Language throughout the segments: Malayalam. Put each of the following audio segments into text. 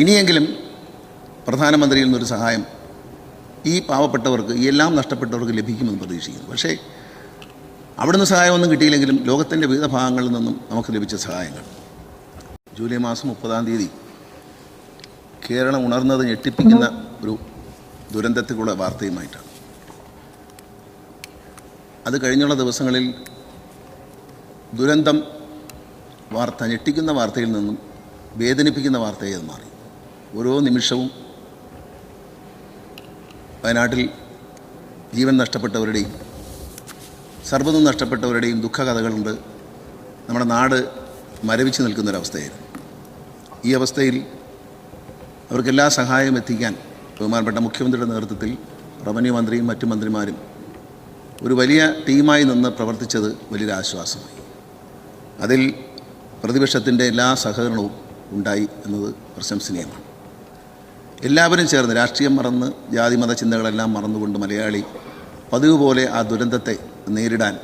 ഇനിയെങ്കിലും പ്രധാനമന്ത്രിയിൽ നിന്നൊരു സഹായം ഈ പാവപ്പെട്ടവർക്ക്, ഈ എല്ലാം നഷ്ടപ്പെട്ടവർക്ക് ലഭിക്കുമെന്ന് പ്രതീക്ഷിക്കുന്നു. പക്ഷേ അവിടുന്ന് സഹായമൊന്നും കിട്ടിയില്ലെങ്കിലും ലോകത്തിൻ്റെ വിവിധ ഭാഗങ്ങളിൽ നിന്നും നമുക്ക് ലഭിച്ച സഹായങ്ങൾ. ജൂലൈ മാസം 30 കേരളം ഉണർന്നത് ഞെട്ടിപ്പിക്കുന്ന ഒരു ദുരന്തത്തിലുള്ള വാർത്തയുമായിട്ടാണ്. അത് കഴിഞ്ഞുള്ള ദിവസങ്ങളിൽ ദുരന്തം വാർത്ത, ഞെട്ടിക്കുന്ന വാർത്തയിൽ നിന്നും വേദനിപ്പിക്കുന്ന വാർത്തയായി അത് മാറി. ഓരോ നിമിഷവും വയനാട്ടിൽ ജീവൻ നഷ്ടപ്പെട്ടവരുടെയും സർവ്വതും നഷ്ടപ്പെട്ടവരുടെയും ദുഃഖകഥകളുണ്ട്. നമ്മുടെ നാട് മരവിച്ച് നിൽക്കുന്നൊരവസ്ഥയായിരുന്നു. ഈ അവസ്ഥയിൽ അവർക്കെല്ലാ സഹായവും എത്തിക്കാൻ ബഹുമാനപ്പെട്ട മുഖ്യമന്ത്രിയുടെ നേതൃത്വത്തിൽ റവന്യൂ മന്ത്രിയും മറ്റു മന്ത്രിമാരും ഒരു വലിയ ടീമായി നിന്ന് പ്രവർത്തിച്ചത് വലിയൊരു ആശ്വാസമായി. അതിൽ പ്രതിപക്ഷത്തിൻ്റെ എല്ലാ സഹകരണവും ഉണ്ടായി എന്നത് പ്രശംസനീയമാണ്. എല്ലാവരും ചേർന്ന്, രാഷ്ട്രീയം മറന്ന്, ജാതിമത ചിന്തകളെല്ലാം മറന്നുകൊണ്ട് മലയാളി പതിവ് പോലെ ആ ദുരന്തത്തെ നേരിടാൻ,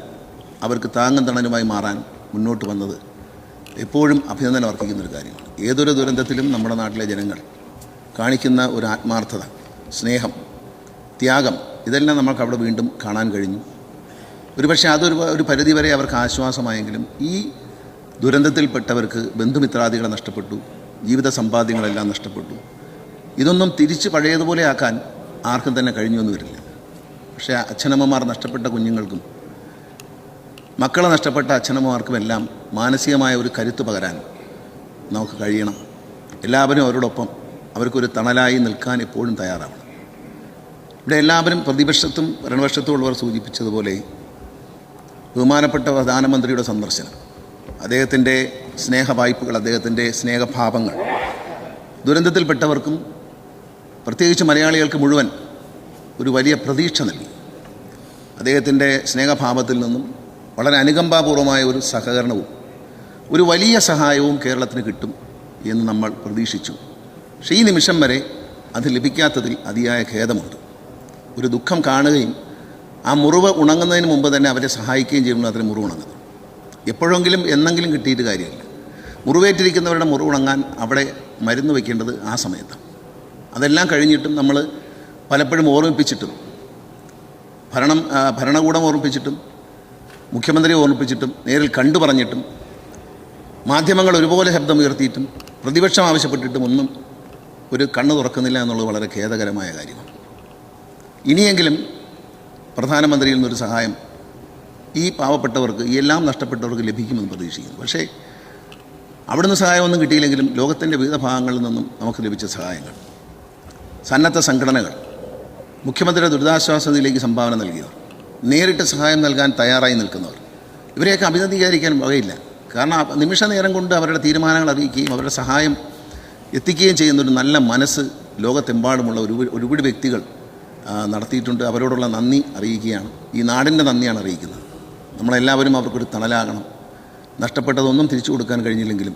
അവർക്ക് താങ്ങും തണലുമായി മാറാൻ മുന്നോട്ട് വന്നത് എപ്പോഴും അഭിനന്ദനം അർഹിക്കുന്നൊരു കാര്യമാണ്. ഏതൊരു ദുരന്തത്തിലും നമ്മുടെ നാട്ടിലെ ജനങ്ങൾ കാണിക്കുന്ന ഒരു ആത്മാർത്ഥത, സ്നേഹം, ത്യാഗം, ഇതെല്ലാം നമുക്ക് അവിടെ വീണ്ടും കാണാൻ കഴിഞ്ഞു. ഒരുപക്ഷെ ഒരു പരിധിവരെ അവർക്ക് ആശ്വാസമായെങ്കിലും ഈ ദുരന്തത്തിൽപ്പെട്ടവർക്ക് ബന്ധുമിത്രാദികളെ നഷ്ടപ്പെട്ടു, ജീവിത സമ്പാദ്യങ്ങളെല്ലാം നഷ്ടപ്പെട്ടു. ഇതൊന്നും തിരിച്ച് പഴയതുപോലെ ആക്കാൻ ആർക്കും തന്നെ കഴിഞ്ഞൊന്നും വരില്ല. പക്ഷേ അച്ഛനമ്മമാർ നഷ്ടപ്പെട്ട കുഞ്ഞുങ്ങൾക്കും മക്കളെ നഷ്ടപ്പെട്ട അച്ഛനമ്മമാർക്കുമെല്ലാം മാനസികമായ ഒരു കരുത്ത് പകരാൻ നമുക്ക് കഴിയണം. എല്ലാവരും അവരോടൊപ്പം അവർക്കൊരു തണലായി നിൽക്കാൻ എപ്പോഴും തയ്യാറാവണം. ഇവിടെ എല്ലാവരും പ്രതിപക്ഷത്തും ഭരണപക്ഷത്തും ഉള്ളവർ സൂചിപ്പിച്ചതുപോലെ ബഹുമാനപ്പെട്ട പ്രധാനമന്ത്രിയുടെ സന്ദർശനം, അദ്ദേഹത്തിൻ്റെ സ്നേഹവായ്പകൾ, അദ്ദേഹത്തിൻ്റെ സ്നേഹഭാവങ്ങൾ ദുരന്തത്തിൽപ്പെട്ടവർക്കും പ്രത്യേകിച്ച് മലയാളികൾക്ക് മുഴുവൻ ഒരു വലിയ പ്രതീക്ഷ നൽകി. അദ്ദേഹത്തിൻ്റെ സ്നേഹഭാവത്തിൽ നിന്നും വളരെ അനുകമ്പാപൂർവമായ ഒരു സഹകരണവും ഒരു വലിയ സഹായവും കേരളത്തിന് കിട്ടും എന്ന് നമ്മൾ പ്രതീക്ഷിച്ചു. പക്ഷേ ഈ നിമിഷം വരെ അത് ലഭിക്കാത്തതിൽ അതിയായ ഖേദമുണ്ട്. ഒരു ദുഃഖം കാണുകയും ആ മുറിവ് ഉണങ്ങുന്നതിന് മുമ്പ് തന്നെ അവരെ സഹായിക്കുകയും ചെയ്യുമ്പോൾ അതിന് മുറിവ് ഉണങ്ങുന്നു. എപ്പോഴെങ്കിലും എന്നെങ്കിലും കിട്ടിയിട്ട് കാര്യമില്ല. മുറിവേറ്റിരിക്കുന്നവരുടെ മുറിവ് ഉണങ്ങാൻ അവിടെ മരുന്ന് വയ്ക്കേണ്ടത് ആ സമയത്താണ്. അതെല്ലാം കഴിഞ്ഞിട്ടും നമ്മൾ പലപ്പോഴും ഓർമ്മിപ്പിച്ചിട്ടും, ഭരണകൂടം ഓർമ്മിപ്പിച്ചിട്ടും, മുഖ്യമന്ത്രിയെ ഓർമ്മിപ്പിച്ചിട്ടും, നേരിൽ കണ്ടു പറഞ്ഞിട്ടും, മാധ്യമങ്ങൾ ഒരുപോലെ ശബ്ദമുയർത്തിയിട്ടും, പ്രതിപക്ഷം ആവശ്യപ്പെട്ടിട്ടും ഒന്നും ഒരു കണ്ണ് തുറക്കുന്നില്ല എന്നുള്ളത് വളരെ ഖേദകരമായ കാര്യമാണ്. ഇനിയെങ്കിലും പ്രധാനമന്ത്രിയിൽ നിന്നൊരു സഹായം ഈ പാവപ്പെട്ടവർക്ക്, ഈ എല്ലാം നഷ്ടപ്പെട്ടവർക്ക് ലഭിക്കുമെന്ന് പ്രതീക്ഷിക്കുന്നു. പക്ഷേ അവിടുന്ന് സഹായമൊന്നും കിട്ടിയില്ലെങ്കിലും ലോകത്തിൻ്റെ വിവിധ ഭാഗങ്ങളിൽ നിന്നും നമുക്ക് ലഭിച്ച സഹായങ്ങൾ, സന്നദ്ധ സംഘടനകൾ, മുഖ്യമന്ത്രിയുടെ ദുരിതാശ്വാസ നിധിയിലേക്ക് സംഭാവന നൽകിയവർ, നേരിട്ട് സഹായം നൽകാൻ തയ്യാറായി നിൽക്കുന്നവർ, ഇവരെയൊക്കെ അഭിനന്ദിക്കാതിരിക്കാൻ വകയില്ല. കാരണം നിമിഷ നേരം കൊണ്ട് അവരുടെ തീരുമാനങ്ങൾ അറിയിക്കുകയും അവരുടെ സഹായം എത്തിക്കുകയും ചെയ്യുന്നൊരു നല്ല മനസ്സ് ലോകത്തെമ്പാടുമുള്ള ഒരുപാട് വ്യക്തികൾ നടത്തിയിട്ടുണ്ട്. അവരോടുള്ള നന്ദി അറിയിക്കുകയാണ്. ഈ നാടിൻ്റെ നന്ദിയാണ് അറിയിക്കുന്നത്. നമ്മളെല്ലാവരും അവർക്കൊരു തണലാകണം. നഷ്ടപ്പെട്ടതൊന്നും തിരിച്ചു കൊടുക്കാൻ കഴിഞ്ഞില്ലെങ്കിലും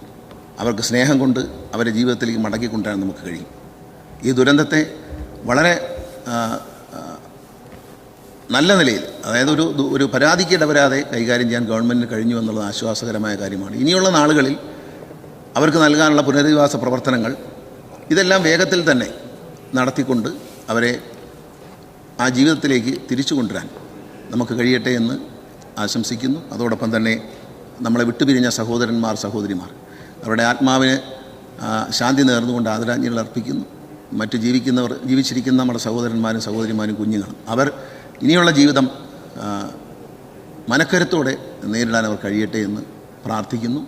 അവർക്ക് സ്നേഹം കൊണ്ട് അവരെ ജീവിതത്തിലേക്ക് മടക്കിക്കൊണ്ടുവരാൻ നമുക്ക് കഴിയും. ഈ ദുരന്തത്തെ വളരെ നല്ല നിലയിൽ, അതായത് ഒരു പരാതിക്ക് ഇടവരാതെ കൈകാര്യം ചെയ്യാൻ ഗവൺമെൻറ്റിന് കഴിഞ്ഞു എന്നുള്ളത് ആശ്വാസകരമായ കാര്യമാണ്. ഇനിയുള്ള നാളുകളിൽ അവർക്ക് നൽകാനുള്ള പുനരധിവാസ പ്രവർത്തനങ്ങൾ ഇതെല്ലാം വേഗത്തിൽ തന്നെ നടത്തിക്കൊണ്ട് അവരെ ആ ജീവിതത്തിലേക്ക് തിരിച്ചു കൊണ്ടുവരാൻ നമുക്ക് കഴിയട്ടെ എന്ന് ആശംസിക്കുന്നു. അതോടൊപ്പം തന്നെ നമ്മളെ വിട്ടുപിരിഞ്ഞ സഹോദരന്മാർ, സഹോദരിമാർ, അവരുടെ ആത്മാവിന് ശാന്തി നേർന്നുകൊണ്ട് ആദരാഞ്ജലികൾ അർപ്പിക്കുന്നു. മറ്റ് ജീവിച്ചിരിക്കുന്ന നമ്മുടെ സഹോദരന്മാരും സഹോദരിമാരും കുഞ്ഞുങ്ങളും അവർ ഇനിയുള്ള ജീവിതം മനക്കരുത്തോടെ നേരിടാൻ അവർ കഴിയട്ടെ എന്ന് പ്രാർത്ഥിക്കുന്നു.